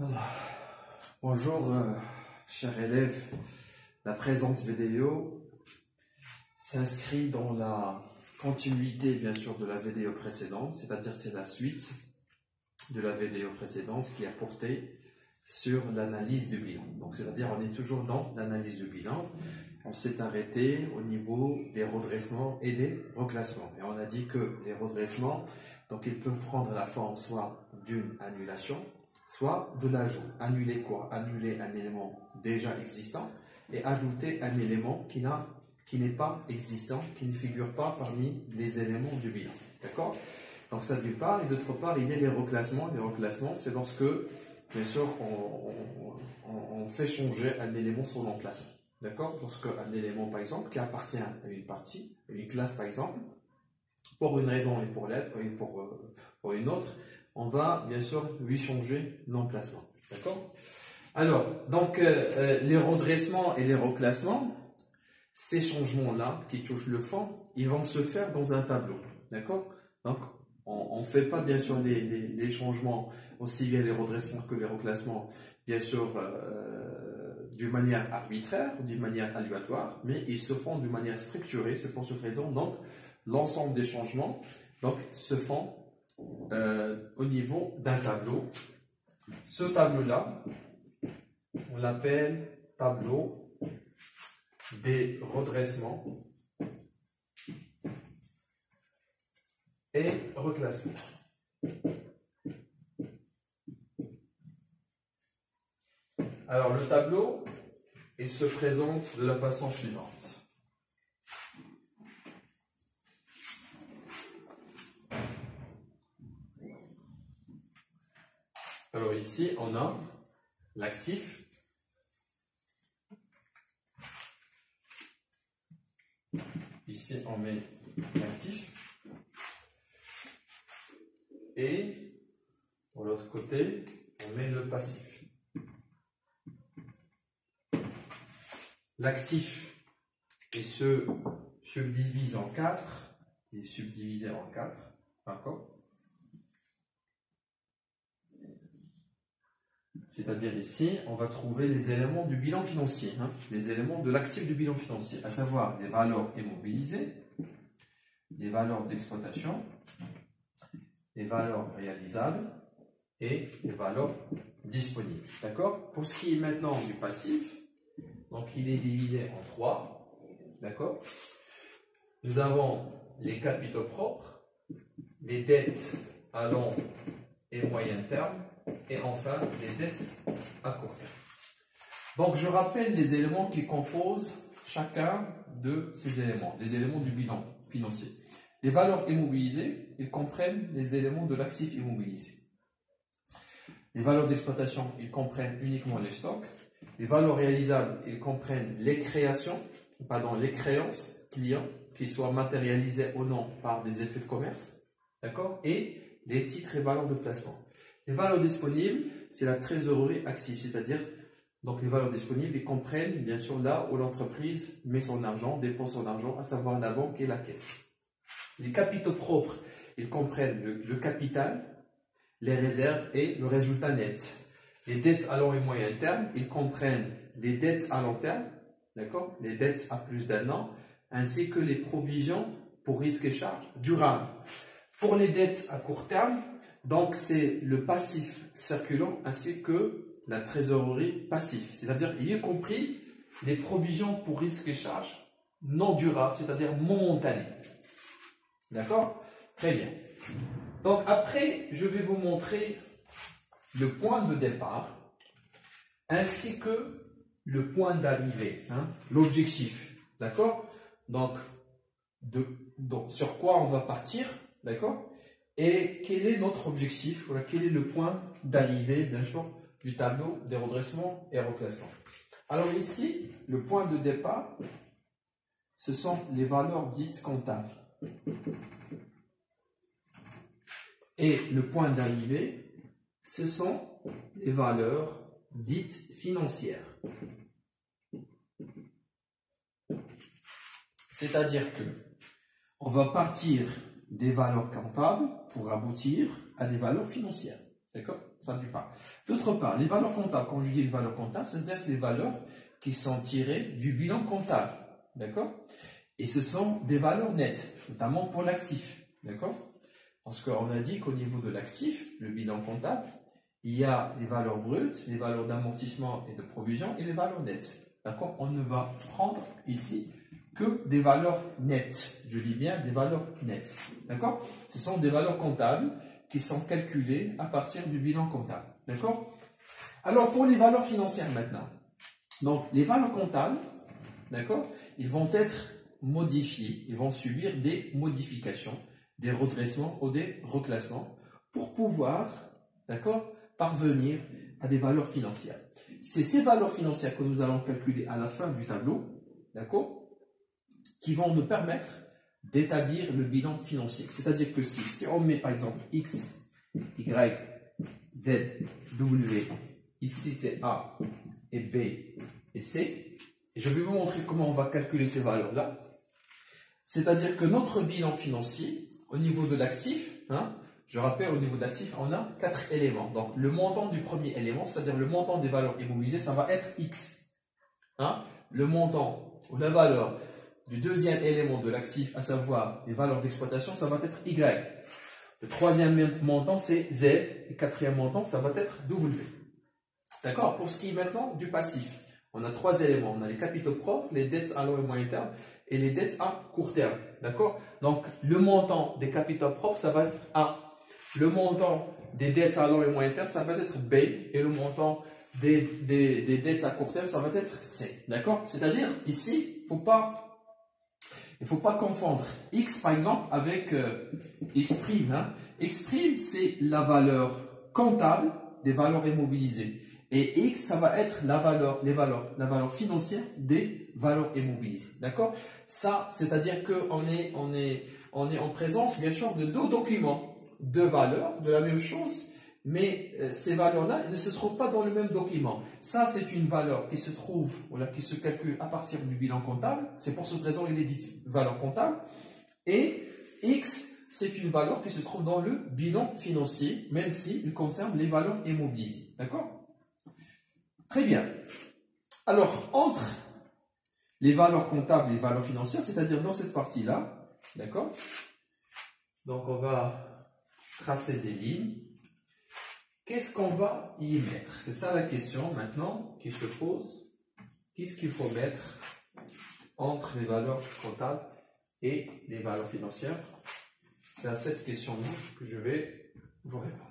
Alors, bonjour, chers élèves. La présente vidéo s'inscrit dans la continuité, bien sûr, de la vidéo précédente, c'est-à-dire c'est la suite de la vidéo précédente qui a porté sur l'analyse du bilan. Donc, c'est-à-dire, on est toujours dans l'analyse du bilan. On s'est arrêté au niveau des redressements et des reclassements. Et on a dit que les redressements, donc, ils peuvent prendre la forme soit d'une annulation, soit de l'ajout. Annuler quoi? Annuler un élément déjà existant et ajouter un élément qui n'est pas existant, qui ne figure pas parmi les éléments du bilan. D'accord? Donc ça d'une part, et d'autre part, il y a les reclassements. Les reclassements, c'est lorsque, bien sûr, on fait changer un élément son emplacement. D'accord? Lorsque un élément, par exemple, qui appartient à une partie, une classe par exemple, pour une raison et pour l'être, et pour une autre, on va bien sûr lui changer l'emplacement. D'accord? Alors, donc, les redressements et les reclassements, ces changements-là qui touchent le fond, ils vont se faire dans un tableau. D'accord? Donc, on ne fait pas bien sûr les changements, aussi bien les redressements que les reclassements, bien sûr, d'une manière arbitraire ou d'une manière aléatoire, mais ils se font d'une manière structurée. C'est pour cette raison, donc, l'ensemble des changements donc, se font au niveau d'un tableau. Ce tableau-là, on l'appelle tableau des redressements et reclassements. Alors le tableau, il se présente de la façon suivante. Alors ici, on a l'actif. Ici, on met l'actif. Et pour l'autre côté, on met le passif. L'actif se subdivise en 4. Il est subdivisé en 4. D'accord? C'est-à-dire ici, on va trouver les éléments du bilan financier, les éléments de l'actif du bilan financier, à savoir les valeurs immobilisées, les valeurs d'exploitation, les valeurs réalisables et les valeurs disponibles. D'accord? Pour ce qui est maintenant du passif, donc il est divisé en 3. D'accord? Nous avons les capitaux propres, les dettes à long et moyen terme, et enfin les dettes à court terme. Donc je rappelle les éléments qui composent chacun de ces éléments, les éléments du bilan financier. Les valeurs immobilisées, ils comprennent les éléments de l'actif immobilisé. Les valeurs d'exploitation, ils comprennent uniquement les stocks. Les valeurs réalisables, ils comprennent les créances clients, qui soient matérialisées ou non par des effets de commerce. D'accord? Et les titres et valeurs de placement. Les valeurs disponibles, c'est la trésorerie active, c'est-à-dire, donc les valeurs disponibles, ils comprennent bien sûr là où l'entreprise met son argent, dépose son argent, à savoir la banque et la caisse. Les capitaux propres, ils comprennent le capital, les réserves et le résultat net. Les dettes à long et moyen terme, ils comprennent les dettes à long terme, d'accord, les dettes à plus d'un an, ainsi que les provisions pour risques et charges durables. Pour les dettes à court terme, donc c'est le passif circulant ainsi que la trésorerie passive, c'est-à-dire y compris les provisions pour risques et charges non durables, c'est-à-dire momentanées. D'accord? Très bien. Donc après, je vais vous montrer le point de départ ainsi que le point d'arrivée, l'objectif. D'accord? Donc, sur quoi on va partir, d'accord? Et quel est notre objectif, voilà, quel est le point d'arrivée, bien sûr, du tableau des redressements et reclassements. Alors ici, le point de départ, ce sont les valeurs dites comptables. Et le point d'arrivée, ce sont les valeurs dites financières. C'est-à-dire que on va partir des valeurs comptables pour aboutir à des valeurs financières. D'accord? Ça d'une part. D'autre part, les valeurs comptables, quand je dis les valeurs comptables, c'est-à-dire les valeurs qui sont tirées du bilan comptable. D'accord? Et ce sont des valeurs nettes, notamment pour l'actif. D'accord? Parce qu'on a dit qu'au niveau de l'actif, le bilan comptable, il y a les valeurs brutes, les valeurs d'amortissement et de provision et les valeurs nettes. D'accord? On ne va prendre ici que des valeurs nettes. Je dis bien des valeurs nettes. D'accord? Ce sont des valeurs comptables qui sont calculées à partir du bilan comptable. D'accord? Alors, pour les valeurs financières maintenant. Donc, les valeurs comptables, d'accord, ils vont être modifiés, ils vont subir des modifications, des redressements ou des reclassements pour pouvoir, d'accord, parvenir à des valeurs financières. C'est ces valeurs financières que nous allons calculer à la fin du tableau, d'accord, qui vont nous permettre d'établir le bilan financier. C'est-à-dire que si on met par exemple X, Y, Z, W, ici c'est A et B et C, et je vais vous montrer comment on va calculer ces valeurs-là. C'est-à-dire que notre bilan financier, au niveau de l'actif, je rappelle, au niveau de l'actif, on a 4 éléments. Donc, le montant du premier élément, c'est-à-dire le montant des valeurs immobilisées, ça va être X. Le montant ou la valeur du deuxième élément de l'actif, à savoir les valeurs d'exploitation, ça va être Y. Le troisième montant, c'est Z. Et le quatrième montant, ça va être W. D'accord? Pour ce qui est maintenant du passif, on a 3 éléments. On a les capitaux propres, les dettes à long et moyen terme et les dettes à court terme. D'accord? Donc, le montant des capitaux propres, ça va être A. Le montant des dettes à long et moyen terme, ça va être B. Et le montant des dettes à court terme, ça va être C. D'accord? C'est-à-dire, ici, il ne faut pas confondre X, par exemple, avec X'. X', c'est la valeur comptable des valeurs immobilisées. Et X, ça va être la valeur financière des valeurs immobilisées. D'accord? Ça, c'est-à-dire qu'on est en présence, bien sûr, de deux documents, deux valeurs de la même chose, mais ces valeurs-là ne se trouvent pas dans le même document. Ça, c'est une valeur qui se trouve, voilà, qui se calcule à partir du bilan comptable. C'est pour cette raison qu'il est dit valeur comptable. Et X, c'est une valeur qui se trouve dans le bilan financier, même s'il concerne les valeurs immobilisées. D'accord? Très bien. Alors, entre les valeurs comptables et les valeurs financières, c'est-à-dire dans cette partie-là, d'accord? Donc, on va tracer des lignes. Qu'est-ce qu'on va y mettre? C'est ça la question maintenant qui se pose. Qu'est-ce qu'il faut mettre entre les valeurs comptables et les valeurs financières? C'est à cette question-là que je vais vous répondre.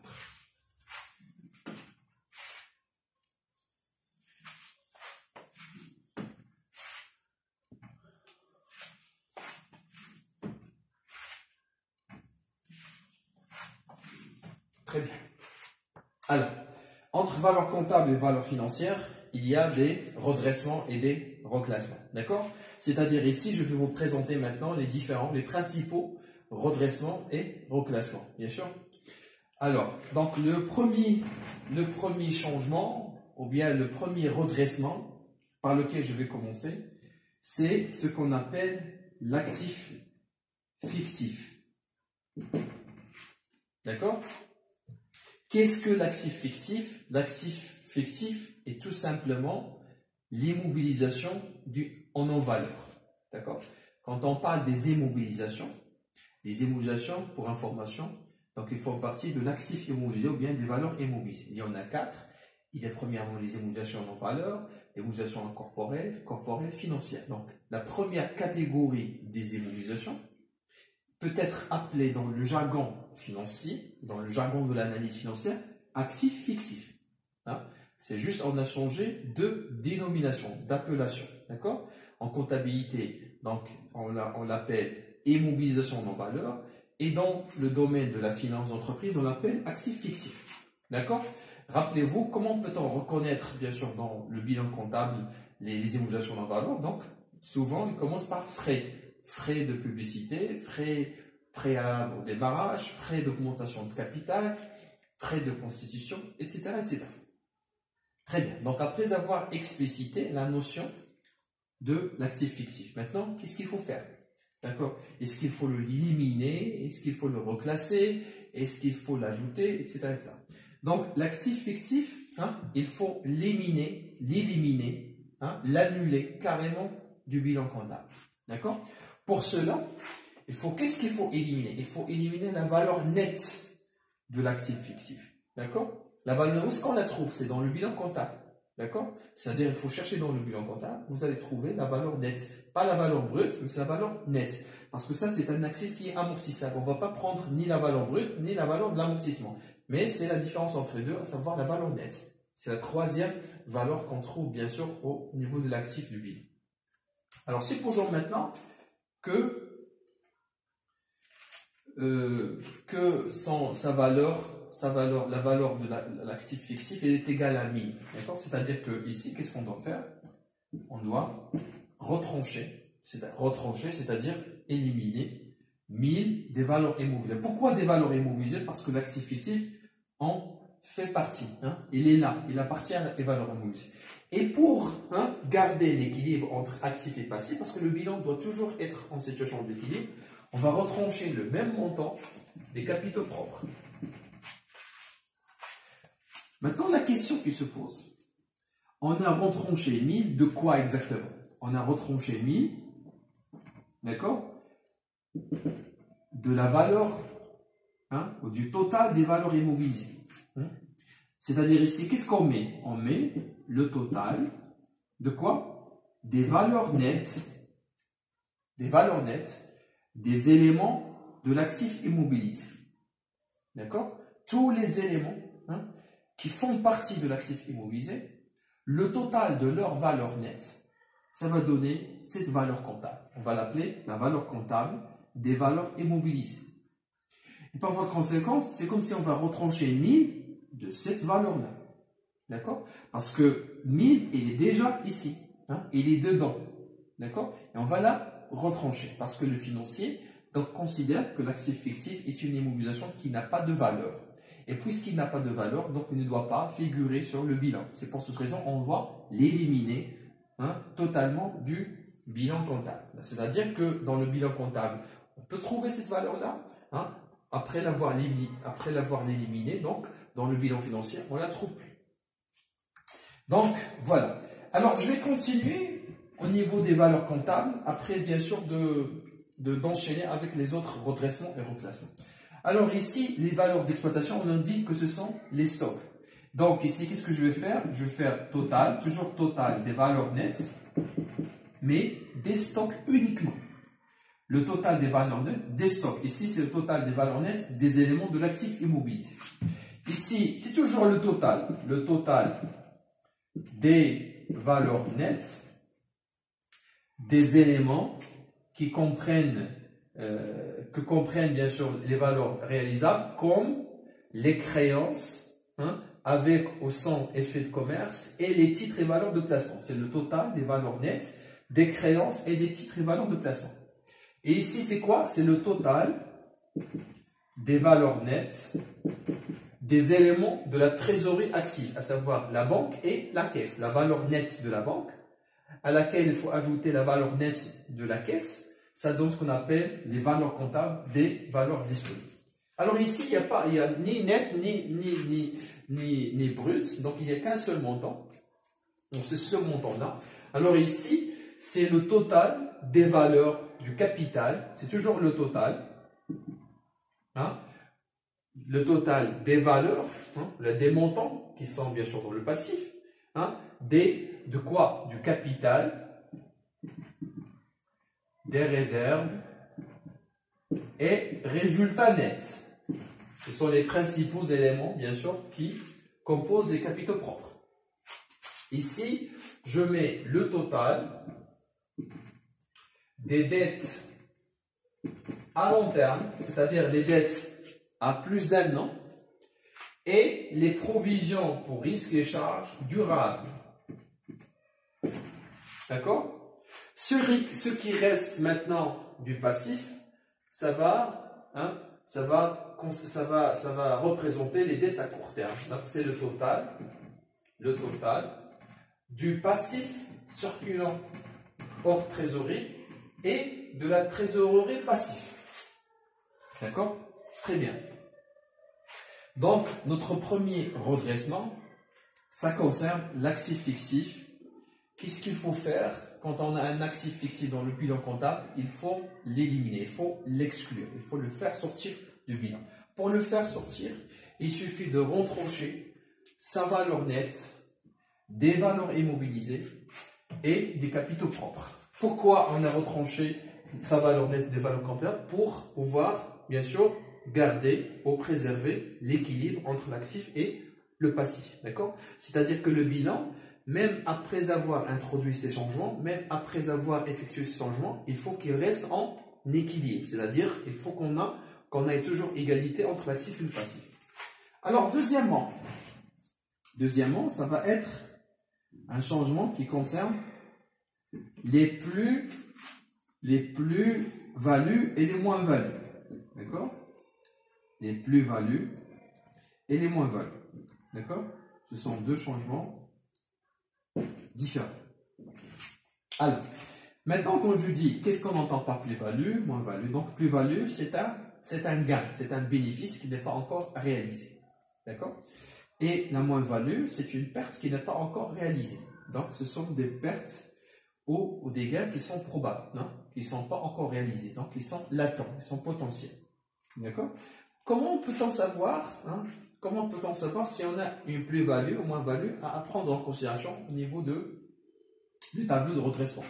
Très bien. Alors, entre valeurs comptables et valeurs financières, il y a des redressements et des reclassements. D'accord? C'est-à-dire ici, je vais vous présenter maintenant les principaux redressements et reclassements. Bien sûr. Alors, donc le premier changement, ou bien le premier redressement par lequel je vais commencer, c'est ce qu'on appelle l'actif fictif. D'accord? Qu'est-ce que l'actif fictif? L'actif fictif est tout simplement l'immobilisation en non-valeur. D'accord? Quand on parle des immobilisations, pour information, donc ils font partie de l'actif immobilisé ou bien des valeurs immobilisées. Il y en a 4. Il y a premièrement les immobilisations non-valeur, les immobilisations corporelles, financières. Donc la première catégorie des immobilisations peut être appelé dans le jargon financier, dans le jargon de l'analyse financière, actif fictif. C'est juste, on a changé de dénomination, d'appellation. D'accord? En comptabilité, donc on l'appelle immobilisation non valeur, et dans le domaine de la finance d'entreprise, on l'appelle actif fictif. D'accord? Rappelez-vous, comment peut-on reconnaître, bien sûr, dans le bilan comptable, les immobilisations non valeur? Donc, souvent, ils commencent par frais. Frais de publicité, frais préalables au démarrage, frais d'augmentation de capital, frais de constitution, etc., etc. Très bien. Donc, après avoir explicité la notion de l'actif fictif, maintenant, qu'est-ce qu'il faut faire? D'accord? Est-ce qu'il faut l'éliminer? Est-ce qu'il faut le reclasser? Est-ce qu'il faut l'ajouter? Etc., etc. Donc, l'actif fictif, il faut l'éliminer, l'annuler carrément du bilan comptable. D'accord? Pour cela, qu'est-ce qu'il faut éliminer? Il faut éliminer la valeur nette de l'actif fictif. D'accord? La valeur, où est-ce qu'on la trouve? C'est dans le bilan comptable. D'accord? C'est-à-dire, il faut chercher dans le bilan comptable, vous allez trouver la valeur nette. Pas la valeur brute, mais c'est la valeur nette. Parce que ça, c'est un actif qui est amortissable. On ne va pas prendre ni la valeur brute, ni la valeur de l'amortissement. Mais c'est la différence entre les deux, à savoir la valeur nette. C'est la troisième valeur qu'on trouve, bien sûr, au niveau de l'actif du bilan. Alors, supposons maintenant que la valeur de l'actif fictif est égale à 1000. D'accord? C'est-à-dire que ici, qu'est-ce qu'on doit faire? On doit retrancher, c'est-à-dire éliminer 1000 des valeurs immobilisées. Pourquoi des valeurs immobilisées? Parce que l'actif fictif en fait partie. Il est là, il appartient à des valeurs immobilisées. Et pour garder l'équilibre entre actif et passif, parce que le bilan doit toujours être en situation d'équilibre, on va retrancher le même montant des capitaux propres. Maintenant, la question qui se pose, on a retranché 1000 de quoi exactement? On a retranché 1000, d'accord, de la valeur, du total des valeurs immobilisées. C'est-à-dire ici, qu'est-ce qu'on met? On met le total de quoi? Des valeurs nettes des éléments de l'actif immobilisé. D'accord? Tous les éléments qui font partie de l'actif immobilisé, le total de leur valeur nette, ça va donner cette valeur comptable. On va l'appeler la valeur comptable des valeurs immobilisées. Et par voie de conséquence, c'est comme si on va retrancher 1000 de cette valeur-là. D'accord? Parce que 1000, il est déjà ici. Il est dedans. D'accord? Et on va la retrancher. Parce que le financier donc, considère que l'actif fictif est une immobilisation qui n'a pas de valeur. Et puisqu'il n'a pas de valeur, donc il ne doit pas figurer sur le bilan. C'est pour cette raison qu'on va l'éliminer totalement du bilan comptable. C'est-à-dire que dans le bilan comptable, on peut trouver cette valeur-là, après l'avoir éliminée, donc dans le bilan financier, on ne la trouve plus. Donc, voilà. Alors, je vais continuer au niveau des valeurs comptables, après, bien sûr, d'enchaîner avec les autres redressements et reclassements. Alors, ici, les valeurs d'exploitation, on indique que ce sont les stocks. Donc, ici, qu'est-ce que je vais faire? Je vais faire total, toujours total des valeurs nettes, mais des stocks uniquement. Le total des valeurs nettes des stocks. Ici, c'est le total des valeurs nettes des éléments de l'actif immobilisé. Ici, c'est toujours le total des valeurs nettes des éléments qui comprennent bien sûr les valeurs réalisables comme les créances avec ou sans effet de commerce et les titres et valeurs de placement. C'est le total des valeurs nettes des créances et des titres et valeurs de placement. Et ici, c'est quoi? C'est le total des valeurs nettes des éléments de la trésorerie active, à savoir la banque et la caisse. La valeur nette de la banque, à laquelle il faut ajouter la valeur nette de la caisse, ça donne ce qu'on appelle les valeurs comptables des valeurs disponibles. Alors ici, il n'y a ni net, ni brut, donc il n'y a qu'un seul montant. Donc c'est ce montant-là. Alors ici, c'est le total des valeurs du capital, c'est toujours le total. Le total des valeurs, des montants qui sont bien sûr dans le passif, de quoi? Du capital, des réserves et résultats nets. Ce sont les principaux éléments, bien sûr, qui composent les capitaux propres. Ici, je mets le total des dettes à long terme, c'est-à-dire les dettes à plus d'un an, et les provisions pour risques et charges durables. D'accord? Ce qui reste maintenant du passif, ça va représenter les dettes à court terme. Donc c'est le total du passif circulant hors trésorerie et de la trésorerie passive. D'accord? Très bien. Donc, notre premier redressement, ça concerne l'actif fictif. Qu'est-ce qu'il faut faire quand on a un actif fictif dans le bilan comptable? Il faut l'éliminer, il faut l'exclure, il faut le faire sortir du bilan. Pour le faire sortir, il suffit de retrancher sa valeur nette, des valeurs immobilisées et des capitaux propres. Pourquoi on a retranché sa valeur nette des valeurs comptables? Pour pouvoir, bien sûr, garder ou préserver l'équilibre entre l'actif et le passif. D'accord? C'est-à-dire que le bilan, même après avoir introduit ces changements, même après avoir effectué ces changements, il faut qu'il reste en équilibre. C'est-à-dire il faut qu'on ait toujours égalité entre l'actif et le passif. Alors, deuxièmement, ça va être un changement qui concerne les plus-values et les moins-values. D'accord? Les plus-values et les moins-values. D'accord? Ce sont deux changements différents. Alors, maintenant, quand je dis, qu'est-ce qu'on entend par plus-value, moins-value? Donc, plus-value, c'est un gain, c'est un bénéfice qui n'est pas encore réalisé. D'accord? Et la moins-value, c'est une perte qui n'est pas encore réalisée. Donc, ce sont des pertes ou des gains qui sont probables, non? Qui ne sont pas encore réalisés. Donc, ils sont latents, ils sont potentiels. D'accord? Comment peut-on savoir, comment peut-on savoir si on a une plus-value ou moins-value à prendre en considération au niveau du tableau de redressement?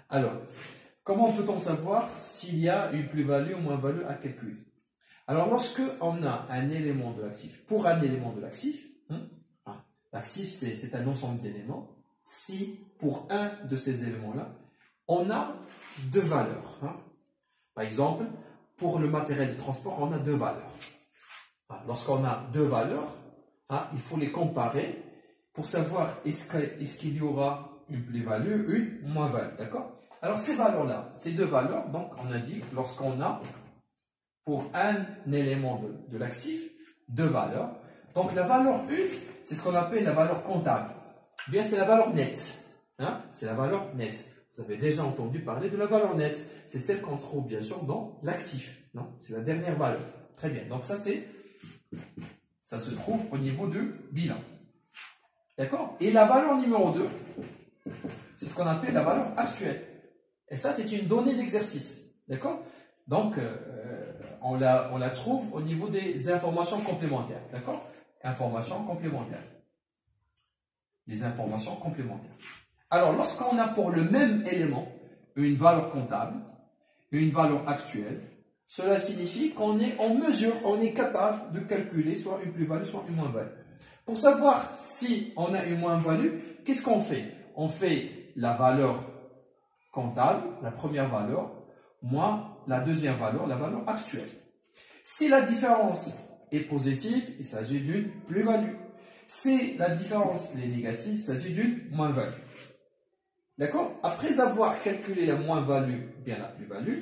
Alors, comment peut-on savoir s'il y a une plus-value ou moins-value à calculer? Alors, lorsque on a un élément de l'actif, pour un élément de l'actif, l'actif c'est un ensemble d'éléments, si pour un de ces éléments-là, on a deux valeurs. Par exemple, pour le matériel de transport, on a deux valeurs. Lorsqu'on a deux valeurs, il faut les comparer pour savoir est-ce qu'il y aura une plus-value, une moins-value. D'accord? Alors, ces valeurs-là, ces deux valeurs, donc on a dit, lorsqu'on a pour un élément de l'actif, deux valeurs. Donc, la valeur 1, c'est ce qu'on appelle la valeur comptable. Bien, c'est la valeur nette. C'est la valeur nette. Vous avez déjà entendu parler de la valeur nette. C'est celle qu'on trouve, bien sûr, dans l'actif. C'est la dernière valeur. Très bien. Donc, ça se trouve au niveau du bilan. D'accord? Et la valeur numéro 2, c'est ce qu'on appelle la valeur actuelle. Et ça, c'est une donnée d'exercice. D'accord? Donc, on la trouve au niveau des informations complémentaires. D'accord? Informations complémentaires. Les informations complémentaires. Alors, lorsqu'on a pour le même élément une valeur comptable, une valeur actuelle, cela signifie qu'on est en mesure, on est capable de calculer soit une plus-value, soit une moins-value. Pour savoir si on a une moins-value, qu'est-ce qu'on fait? On fait la valeur comptable, la première valeur, moins la deuxième valeur, la valeur actuelle. Si la différence est positive, il s'agit d'une plus-value. Si la différence est négative, il s'agit d'une moins-value. D'accord? Après avoir calculé la moins-value, bien la plus-value,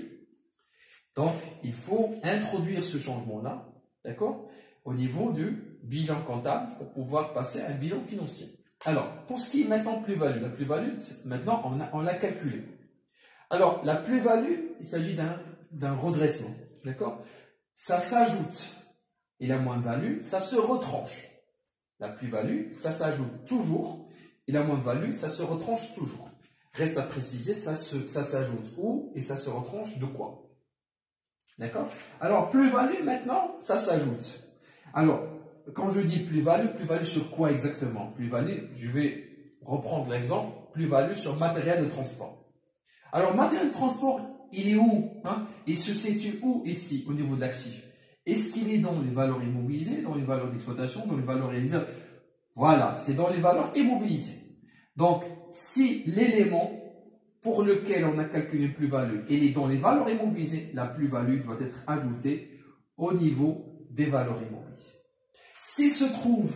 donc il faut introduire ce changement-là, d'accord, au niveau du bilan comptable pour pouvoir passer à un bilan financier. Alors, pour ce qui est maintenant plus-value, la plus-value, maintenant on l'a calculé. Alors, la plus-value, il s'agit d'un redressement, d'accord? Ça s'ajoute et la moins-value, ça se retranche. La plus-value, ça s'ajoute toujours et la moins-value, ça se retranche toujours. Reste à préciser, ça s'ajoute où et ça se retranche de quoi? D'accord? Alors, plus-value, maintenant, ça s'ajoute. Alors, quand je dis plus-value sur quoi exactement? Plus-value, je vais reprendre l'exemple, plus-value sur matériel de transport. Alors, matériel de transport, il est où? Il se situe où ici, au niveau de l'actif? Est-ce qu'il est dans les valeurs immobilisées, dans les valeurs d'exploitation, dans les valeurs réalisables? Voilà, c'est dans les valeurs immobilisées. Donc, si l'élément pour lequel on a calculé une plus-value, il est dans les valeurs immobilisées, la plus-value doit être ajoutée au niveau des valeurs immobilisées. S'il se trouve,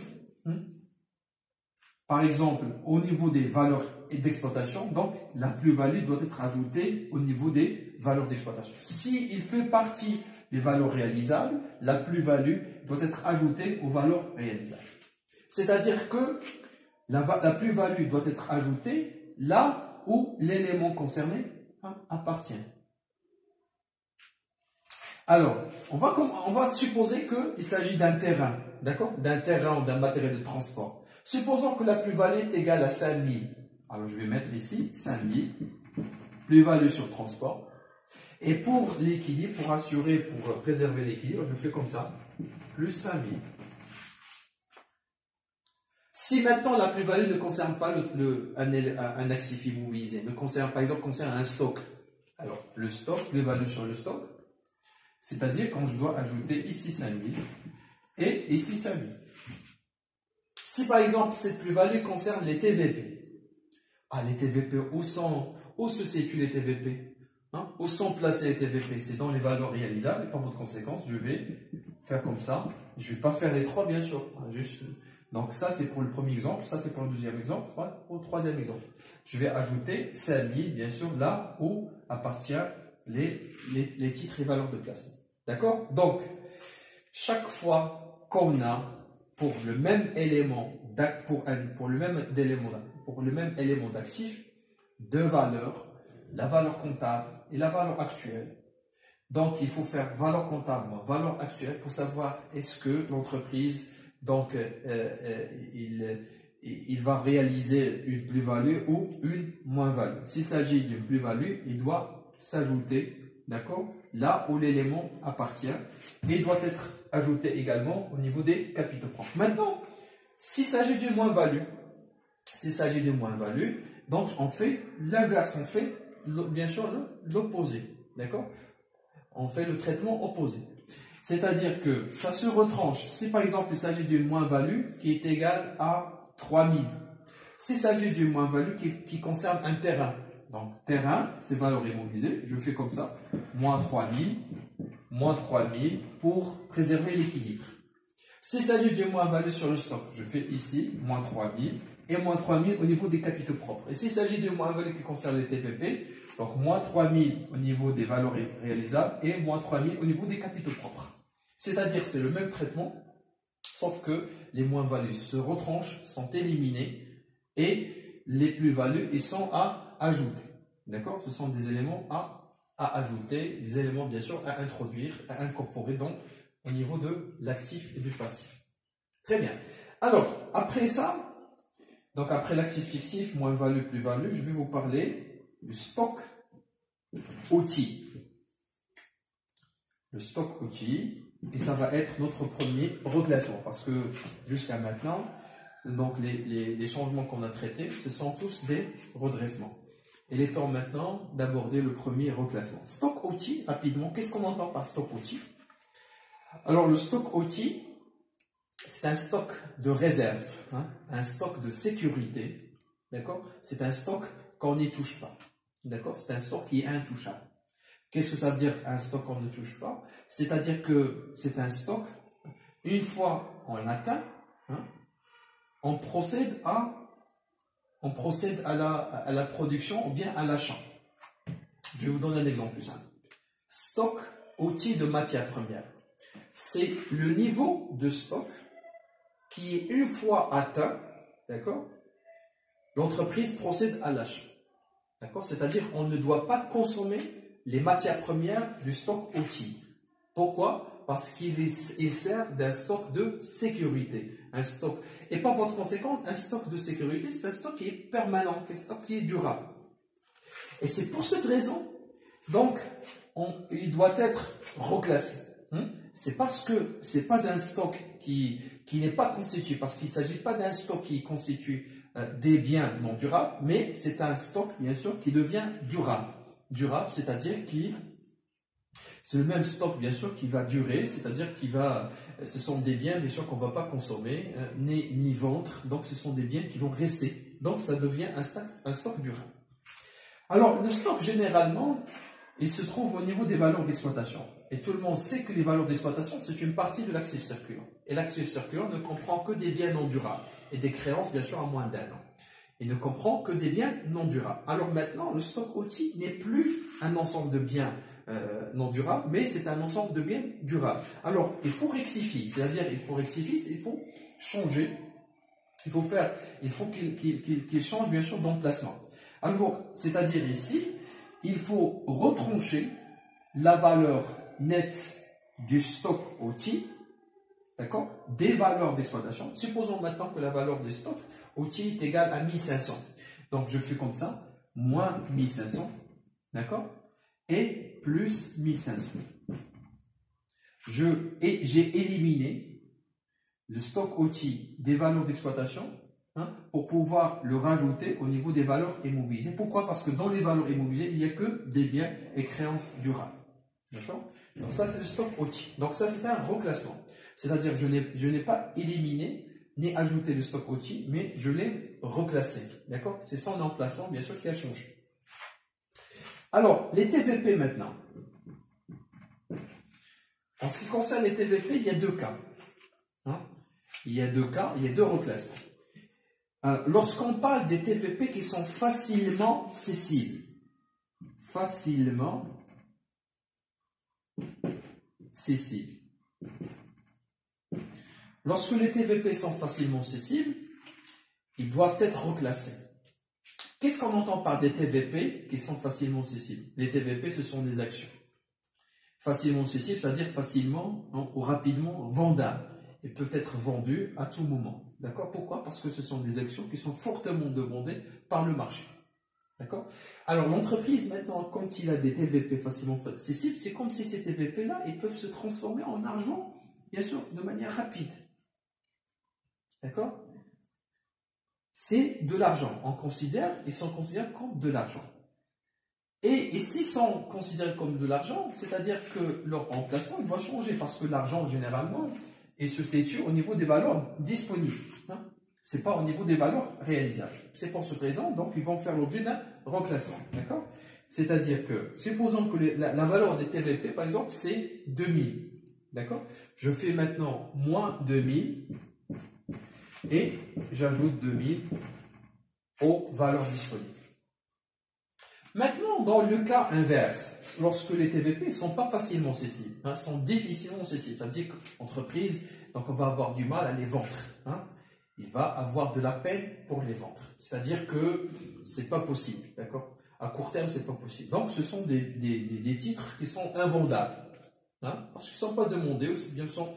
par exemple, au niveau des valeurs d'exploitation, donc la plus-value doit être ajoutée au niveau des valeurs d'exploitation. S'il fait partie des valeurs réalisables, la plus-value doit être ajoutée aux valeurs réalisables. C'est-à-dire que la plus-value doit être ajoutée là où l'élément concerné appartient. Alors, on va supposer qu'il s'agit d'un terrain. d'accord, d'un terrain ou d'un matériel de transport. Supposons que la plus-value est égale à 5000. Alors je vais mettre ici 5000, plus-value sur transport. Et pour l'équilibre, pour assurer, pour préserver l'équilibre, je fais comme ça, plus 5000. Si maintenant la plus-value ne concerne pas un actif immobilisé, ne concerne par exemple concerne un stock, alors le stock, plus-value sur le stock, c'est-à-dire quand je dois ajouter ici 5000 et ici 5000. Si par exemple cette plus-value concerne les TVP, les TVP, où se situent les TVP, où sont placés les TVP? C'est dans les valeurs réalisables et par votre conséquence, je vais faire comme ça. Je ne vais pas faire les trois, bien sûr. Donc ça, c'est pour le premier exemple. Ça, c'est pour le deuxième exemple. Voilà, pour le troisième exemple. Je vais ajouter 5000, bien sûr, là où appartiennent les titres et valeurs de placement. D'accord? Donc, chaque fois qu'on a pour le même élément d'actif, deux valeurs, la valeur comptable et la valeur actuelle. Donc, il faut faire valeur comptable moins valeur actuelle pour savoir est-ce que l'entreprise, donc, il va réaliser une plus-value ou une moins-value. S'il s'agit d'une plus-value, il doit s'ajouter, d'accord, là où l'élément appartient, et il doit être ajouté également au niveau des capitaux propres. Maintenant, s'il s'agit d'une moins-value, donc on fait l'inverse, on fait bien sûr l'opposé, d'accord? On fait le traitement opposé. C'est-à-dire que ça se retranche. Si par exemple il s'agit d'une moins-value qui est égale à 3000. S'il s'agit d'une moins-value qui concerne un terrain. Donc terrain, c'est valeur immobilisée. Je fais comme ça. Moins 3000 pour préserver l'équilibre. S'il s'agit d'une moins-value sur le stock, je fais ici moins 3000 et moins 3000 au niveau des capitaux propres. Et s'il s'agit d'une moins-value qui concerne les TPP, donc moins 3000 au niveau des valeurs réalisables et moins 3000 au niveau des capitaux propres. C'est-à-dire c'est le même traitement, sauf que les moins-values se retranchent, sont éliminées et les plus-values, ils sont à ajouter. D'accord? Ce sont des éléments à ajouter, des éléments bien sûr à introduire, à incorporer donc au niveau de l'actif et du passif. Très bien. Alors, après ça, donc après l'actif fictif, moins-value, plus-value, je vais vous parler du stock outil. Le stock outil, et ça va être notre premier reclassement, parce que jusqu'à maintenant, donc les changements qu'on a traités, ce sont tous des redressements. Il est temps maintenant d'aborder le premier reclassement. Stock outil, rapidement, qu'est-ce qu'on entend par stock outil? Alors le stock outil, c'est un stock de réserve, un stock de sécurité, d'accord? C'est un stock qu'on n'y touche pas, d'accord? C'est un stock qui est intouchable. Qu'est-ce que ça veut dire un stock qu'on ne touche pas? C'est-à-dire que c'est un stock, une fois on l'atteint, on procède à la production ou bien à l'achat. Je vais vous donner un exemple plus simple. Stock outil de matière première. C'est le niveau de stock qui est une fois atteint, d'accord, l'entreprise procède à l'achat. D'accord? C'est-à-dire on ne doit pas consommer les matières premières du stock outil. Pourquoi? Parce qu'il sert d'un stock de sécurité. Un stock. Et par votre conséquent, un stock de sécurité, c'est un stock qui est permanent, un stock qui est durable. Et c'est pour cette raison, donc, il doit être reclassé. C'est parce que ce n'est pas un stock qui n'est pas constitué, parce qu'il ne s'agit pas d'un stock qui constitue des biens non durables, mais c'est un stock, bien sûr, qui devient durable. Durable, c'est-à-dire c'est le même stock, bien sûr, qui va durer, c'est-à-dire ce sont des biens, bien sûr, qu'on ne va pas consommer, ni vendre, donc ce sont des biens qui vont rester. Donc, ça devient un stock durable. Alors, le stock, généralement, il se trouve au niveau des valeurs d'exploitation. Et tout le monde sait que les valeurs d'exploitation, c'est une partie de l'actif circulant. Et l'actif circulant ne comprend que des biens non durables et des créances, bien sûr, à moins d'un an. Il ne comprend que des biens non durables. Alors maintenant, le stock outil n'est plus un ensemble de biens non durables, mais c'est un ensemble de biens durables. Alors, il faut rectifier, c'est-à-dire il faut changer, il faut qu'il change, bien sûr, d'emplacement. Alors, c'est-à-dire ici, il faut retrancher la valeur nette du stock outil d'accord, des valeurs d'exploitation. Supposons maintenant que la valeur des stocks outils est égale à 1500. Donc, je fais comme ça, moins 1500, d'accord, et plus 1500. J'ai éliminé le stock outils des valeurs d'exploitation pour pouvoir le rajouter au niveau des valeurs immobilisées. Pourquoi? Parce que dans les valeurs immobilisées, il n'y a que des biens et créances durables. D'accord? Donc ça, c'est le stock outil. Donc ça, c'est un reclassement. C'est-à-dire, je n'ai pas éliminé ni ajouté le stock outil, mais je l'ai reclassé. D'accord? C'est son emplacement, bien sûr, qui a changé. Alors, les TVP maintenant. En ce qui concerne les TVP, il y a deux cas. Il y a deux cas, il y a deux reclassements. Lorsqu'on parle des TVP qui sont facilement cessibles, lorsque les TVP sont facilement cessibles, ils doivent être reclassés. Qu'est-ce qu'on entend par des TVP qui sont facilement cessibles? Les TVP, ce sont des actions. Facilement cessibles, c'est-à-dire facilement ou rapidement vendables et peut être vendues à tout moment. D'accord? Pourquoi? Parce que ce sont des actions qui sont fortement demandées par le marché. D'accord? Alors, l'entreprise, maintenant, quand il a des TVP facilement cessibles, c'est comme si ces TVP-là, ils peuvent se transformer en argent, bien sûr, de manière rapide. D'accord? C'est de l'argent. Ils sont considérés comme de l'argent. Et s'ils sont considérés comme de l'argent, c'est-à-dire que leur emplacement, il va changer, parce que l'argent, généralement, il se situe au niveau des valeurs disponibles. Ce n'est pas au niveau des valeurs réalisables. C'est pour cette raison, donc, ils vont faire l'objet d'un reclassement. D'accord? C'est-à-dire que, supposons que la valeur des TVP, par exemple, c'est 2000. D'accord? Je fais maintenant moins 2000 et j'ajoute 2000 aux valeurs disponibles. Maintenant, dans le cas inverse, lorsque les TVP ne sont pas facilement cessibles, sont difficilement cessibles, c'est-à-dire que l'entreprise, donc on va avoir du mal à les vendre. Il va avoir de la peine pour les vendre. C'est-à-dire que ce n'est pas possible, d'accord? À court terme, ce n'est pas possible. Donc, ce sont des titres qui sont invendables, parce qu'ils ne sont pas demandés, aussi bien sont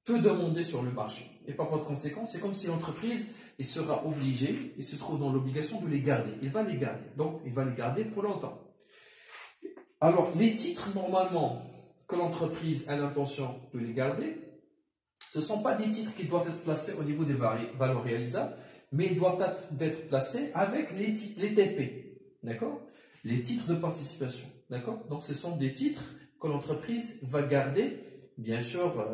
peu demandés sur le marché. Et par voie de conséquence, c'est comme si l'entreprise il sera obligé, il se trouve dans l'obligation de les garder. Il va les garder. Donc, il va les garder pour longtemps. Alors, les titres, normalement, que l'entreprise a l'intention de les garder, ce ne sont pas des titres qui doivent être placés au niveau des valeurs réalisables, mais ils doivent être placés avec les TP. D'accord? Les titres de participation. D'accord? Donc, ce sont des titres que l'entreprise va garder, bien sûr,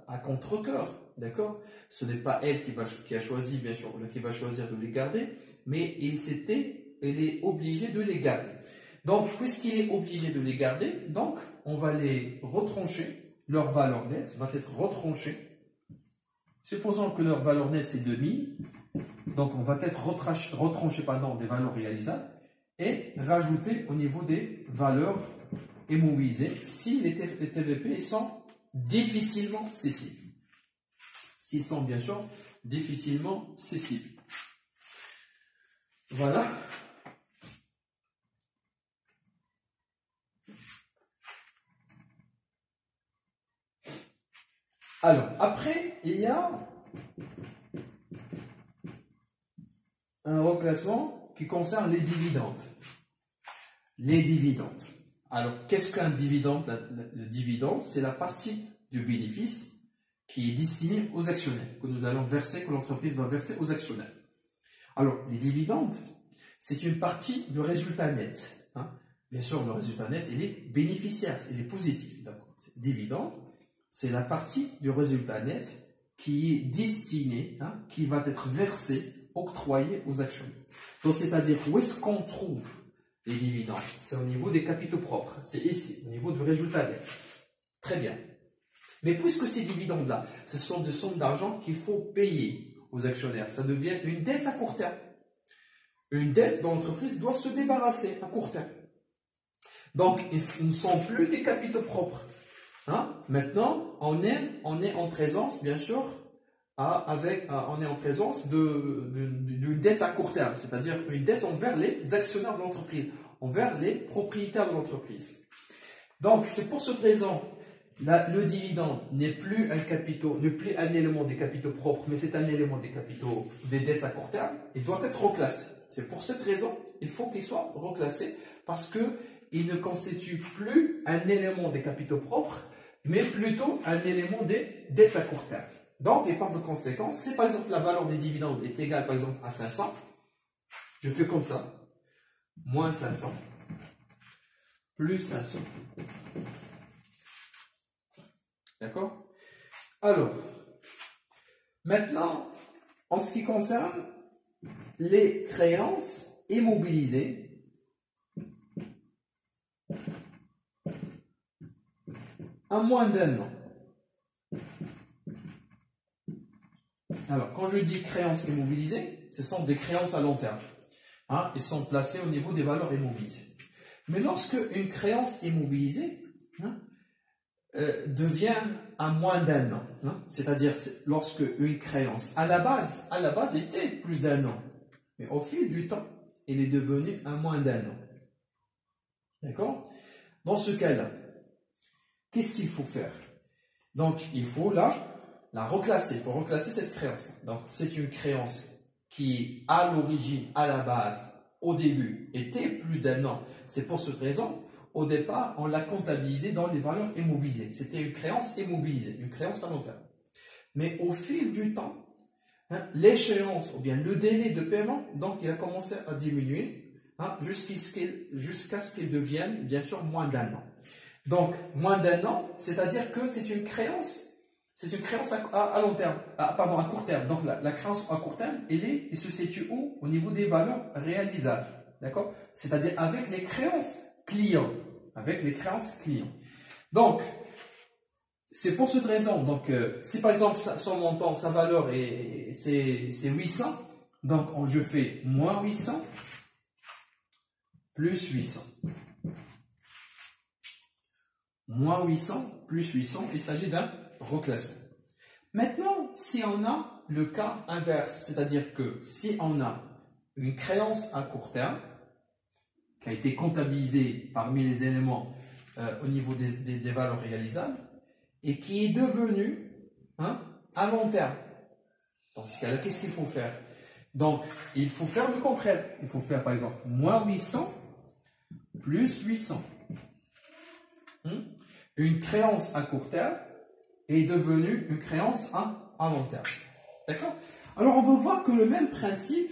à contre-cœur. D'accord? Ce n'est pas elle qui a choisi, bien sûr, qui va choisir de les garder, mais elle est obligée de les garder. Donc, puisqu'il est obligé de les garder, donc, on va les retrancher. Leur valeur nette va être retranchée. Supposons que leur valeur nette, c'est 2000. Donc, on va être retranché des valeurs réalisables et rajouter au niveau des valeurs immobilisées si les TVP sont difficilement cessibles. S'ils sont bien sûr difficilement cessibles. Voilà. Alors, après, il y a un reclassement qui concerne les dividendes. Les dividendes. Alors, qu'est-ce qu'un dividende? Le dividende, c'est la partie du bénéfice qui est destinée aux actionnaires, que nous allons verser, que l'entreprise va verser aux actionnaires. Alors, les dividendes, c'est une partie du résultat net. Bien sûr, le résultat net, il est bénéficiaire, il est positif. Dividende, c'est la partie du résultat net qui est destinée, qui va être versée, octroyée aux actionnaires. Donc, c'est-à-dire, où est-ce qu'on trouve les dividendes? C'est au niveau des capitaux propres. C'est ici, au niveau du résultat net. Très bien. Mais puisque ces dividendes-là, ce sont des sommes d'argent qu'il faut payer aux actionnaires, ça devient une dette à court terme. Une dette dont l'entreprise doit se débarrasser à court terme. Donc, ils ne sont plus des capitaux propres. Maintenant, on est en présence, bien sûr, on est en présence d'une dette à court terme, c'est-à-dire une dette envers les actionnaires de l'entreprise, envers les propriétaires de l'entreprise. Donc, c'est pour cette raison le dividende n'est plus un élément des capitaux propres, mais c'est un élément des capitaux des dettes à court terme, il doit être reclassé. C'est pour cette raison, il faut qu'il soit reclassé, parce qu'il ne constitue plus un élément des capitaux propres, mais plutôt un élément des dettes à court terme. Donc, et par conséquent, si par exemple la valeur des dividendes est égale par exemple à 500, je fais comme ça, moins 500, plus 500. D'accord? Alors, maintenant, en ce qui concerne les créances immobilisées, à moins d'un an. Alors, quand je dis créances immobilisées, ce sont des créances à long terme. Hein, ils sont placés au niveau des valeurs immobilisées. Mais lorsque une créance immobilisée devient à moins d'un an, c'est-à-dire lorsque une créance à la base était plus d'un an, mais au fil du temps, elle est devenue à moins d'un an. D'accord? Dans ce cas-là, qu'est-ce qu'il faut faire? Donc, il faut la reclasser. Il faut reclasser cette créance. Donc, c'est une créance qui, à l'origine, à la base, au début, était plus d'un an. C'est pour cette raison, au départ, on l'a comptabilisée dans les valeurs immobilisées. C'était une créance immobilisée, une créance à long terme. Mais au fil du temps, l'échéance, ou bien le délai de paiement, donc il a commencé à diminuer jusqu'à ce qu'il devienne, bien sûr, moins d'un an. Donc, moins d'un an, c'est-à-dire que c'est une créance à long terme, pardon, à court terme. Donc, la créance à court terme, elle se situe où? Au niveau des valeurs réalisables. D'accord? C'est-à-dire avec les créances clients. Avec les créances clients. Donc, c'est pour cette raison. Donc, si par exemple, son montant, sa valeur, c'est 800, donc je fais moins 800 plus 800. Moins 800 plus 800, il s'agit d'un reclassement. Maintenant, si on a le cas inverse, c'est-à-dire que si on a une créance à court terme, qui a été comptabilisée parmi les éléments au niveau des valeurs réalisables, et qui est devenue à long terme. Dans ce cas-là, qu'est-ce qu'il faut faire? Donc, il faut faire le contraire. Il faut faire par exemple moins 800 plus 800. Une créance à court terme est devenue une créance à long terme. D'accord? Alors, on va voir que le même principe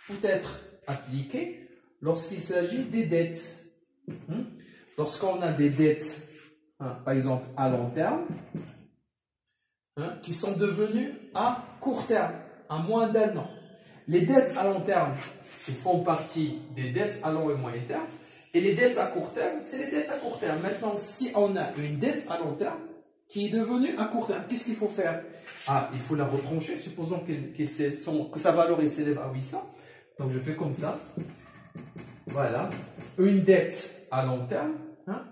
peut être appliqué lorsqu'il s'agit des dettes. Lorsqu'on a des dettes, par exemple, à long terme, qui sont devenues à court terme, à moins d'un an. Les dettes à long terme, ils font partie des dettes à long et moyen terme. Et les dettes à court terme, c'est les dettes à court terme. Maintenant, si on a une dette à long terme qui est devenue à court terme, qu'est-ce qu'il faut faire? Il faut la retrancher. Supposons que sa valeur s'élève à 800. Donc, je fais comme ça. Voilà. Une dette à long terme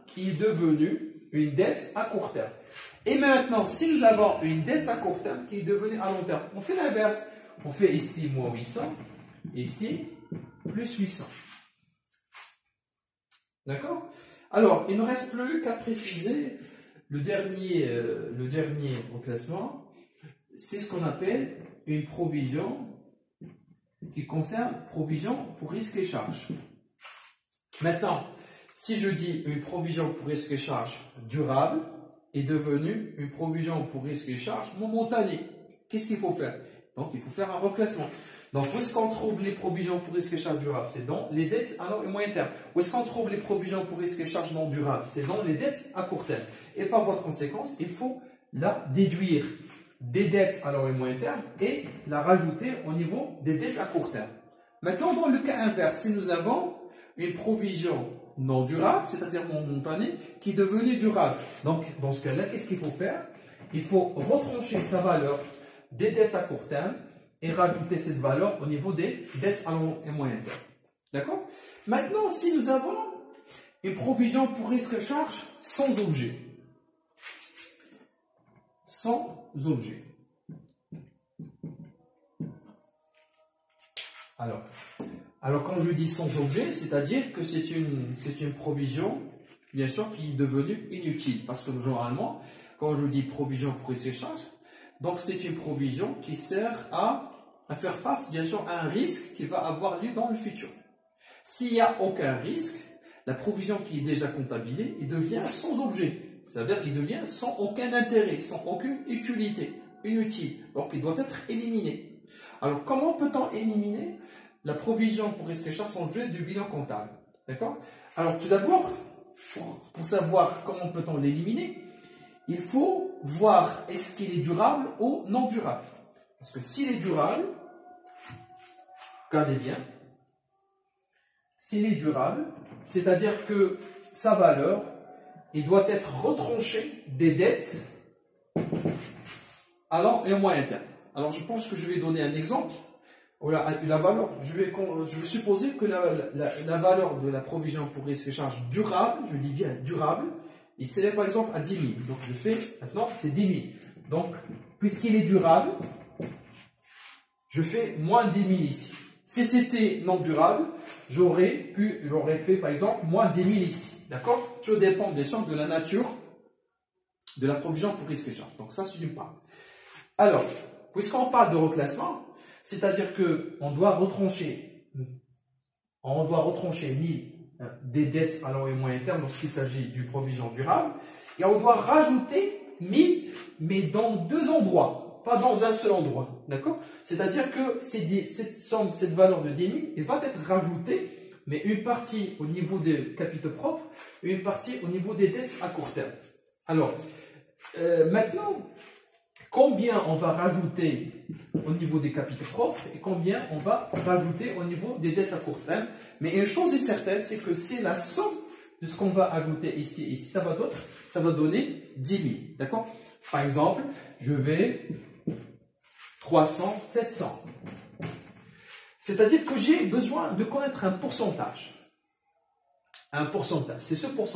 qui est devenue une dette à court terme. Et maintenant, si nous avons une dette à court terme qui est devenue à long terme, on fait l'inverse. On fait ici moins 800, ici plus 800. D'accord? Alors, il ne reste plus qu'à préciser le dernier reclassement. C'est ce qu'on appelle une provision qui concerne provision pour risque et charge. Maintenant, si je dis une provision pour risque et charge durable est devenue une provision pour risque et charge momentanée, qu'est-ce qu'il faut faire? Donc, il faut faire un reclassement. Donc, où est-ce qu'on trouve les provisions pour risque et charge durables? C'est dans les dettes à long et moyen terme. Où est-ce qu'on trouve les provisions pour risque et charge non durables? C'est dans les dettes à court terme. Et par voie de conséquence, il faut la déduire des dettes à long et moyen terme et la rajouter au niveau des dettes à court terme. Maintenant, dans le cas inverse, si nous avons une provision non durable, c'est-à-dire momentanée, qui est devenue durable. Donc, dans ce cas-là, qu'est-ce qu'il faut faire? Il faut retrancher sa valeur des dettes à court terme et rajouter cette valeur au niveau des dettes à long et moyen terme. D'accord? Maintenant, si nous avons une provision pour risque et charge sans objet. Sans objet. Alors quand je dis sans objet, c'est-à-dire que c'est une provision bien sûr, qui est devenu inutile. Parce que généralement, quand je dis provision pour risque et charge, donc c'est une provision qui sert à faire face, bien sûr, à un risque qui va avoir lieu dans le futur. S'il n'y a aucun risque, la provision qui est déjà comptabilisée, il devient sans objet. C'est-à-dire il devient sans aucun intérêt, sans aucune utilité, inutile. Donc il doit être éliminé. Alors comment peut-on éliminer la provision pour risque et charge sans objet du bilan comptable? D'accord? Alors tout d'abord, pour savoir comment peut-on l'éliminer, il faut voir est-ce qu'il est durable ou non durable. Parce que s'il est durable, regardez bien, s'il est durable, c'est-à-dire que sa valeur, il doit être retranché des dettes à long et au moyen terme. Alors je pense que je vais donner un exemple. La valeur, je vais supposer que la valeur de la provision pour risque et charge durable, je dis bien durable, il s'élève par exemple à 10 000. Donc je fais maintenant, c'est 10 000. Donc, puisqu'il est durable, je fais moins 10 000 ici. Si c'était non durable, j'aurais fait par exemple moins 10 000 ici. D'accord? Tout dépend bien sûr de la nature de la provision pour risque et charge. Donc ça, c'est d'une part. Alors, puisqu'on parle de reclassement, c'est-à-dire qu'on doit retrancher 1000 des dettes à long et moyen terme lorsqu'il s'agit d'une provision durable, et on doit rajouter 1000, mais dans deux endroits, pas dans un seul endroit. D'accord? C'est-à-dire que cette valeur de 10 000, elle va être rajoutée, mais une partie au niveau des capitaux propres, et une partie au niveau des dettes à court terme. Alors, maintenant, combien on va rajouter au niveau des capitaux propres et combien on va rajouter au niveau des dettes à court terme. Mais une chose est certaine, c'est que c'est la somme de ce qu'on va ajouter ici et ici. Ça va donner 10 000. D'accord? Par exemple, je vais 300, 700. C'est-à-dire que j'ai besoin de connaître un pourcentage. Un pourcentage. C'est ce pourcentage.